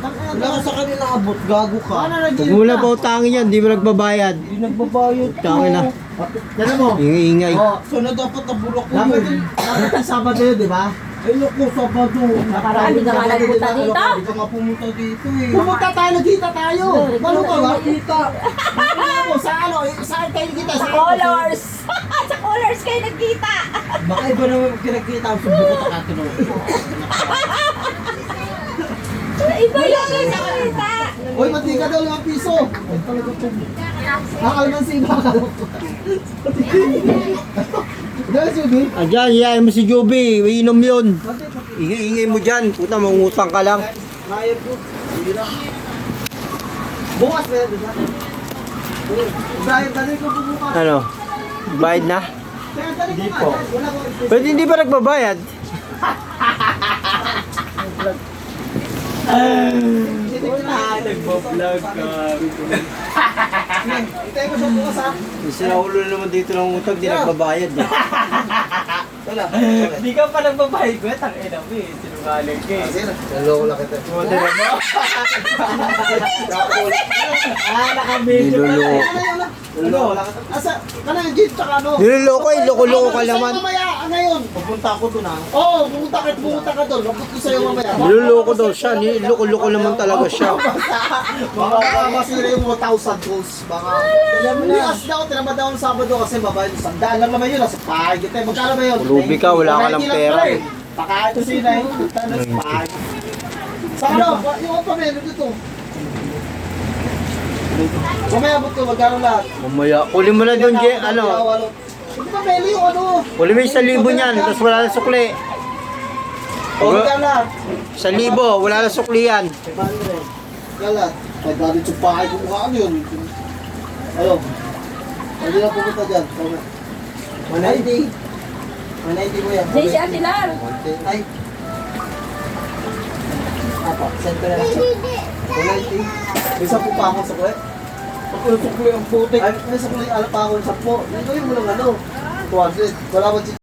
Wala ka sa kanila abot, gago ka. Huwag mo na pautangin yan, di mo nagbabayad. Hindi nagbabayad ko. Tangin na. Yan mo. Ingay-ingay. Oh, so na dapat nabulok ko Dapat yun. yung Sabado yun, di ba? Ay, naku, Sabado. Hindi ka nga nagpunta dito. Hindi ka nga pumunta dito eh. Pumunta tayo, nagkita tayo. Ano ka ba? Kita. Sa ano? Saan tayo nagkita? Sa colors. Sa colors kayo nagkita. Baka iba naman pinagkita ang subo ko takatunog. Iba yung nagkita. Uy, mati ka daw 5 piso. Ay, talaga po. Nakalaman si Iba ka. Dahil si Ubi. Ayan, yan mo si Joby. Iinom yun. Ingay-ingay mo dyan. Puta, mangutang ka lang. Bayad po. Bukas na yan, di ba? Bayad na rin ko bukas. Ano? Bayad na? Hindi po. Wala ko. Pwede hindi ba nagbabayad? Nagbablog ka. Itayin ko sa bukas ha. Sinaulo naman dito ng utang, di nagbabayad. Wala. Hindi ka pa nagbabayad ko. Tangina mo eh. Sinungaling ka eh. Sige na. Naloko lang kita. Modern mo. Nakamedyo ka Niloloko. Ano? Asa? Kana yung jeep tsaka ano? Niloloko eh, loko-loko ka Sa'yo naman. mamaya, ngayon. Pupunta ako doon ah. Oo, pumunta ka doon. Lupot ko sa'yo mamaya. Niloloko daw siya, niloloko naman talaga siya. Baka masira yung mga 1,000 goals. Baka. Lias daw, tinamad daw ng Sabado kasi babae ng sandaan lang naman yun. Nasa pahay kita. Magkano ba yun? Lubi ka, wala ka ng pera. Pakain ko sila yun. Nasa pahay. Sa ano? Yung pamelo dito. Mamaya abot ko, magkano lahat? Mamaya, kunin mo na doon, ano. Hindi pamelo yung ano. Kunin mo yung 1,000 niyan, tapos wala na sukli. O, magkano lahat? 1,000, wala na sukli yan. 500. Kalat. Ay, galit yung bahay ko mukha yun. Ano? Hindi na pumunta dyan. 190. 190 mo yan. Jay, si Atilar. Ay. Apa, send ko na lang. 190. May 10 pa ako sa kuya. Pagkulusok ko yung putik. Ay, may 10 alap pa ako sa 10. Ito yung walang ano. 200. Wala ba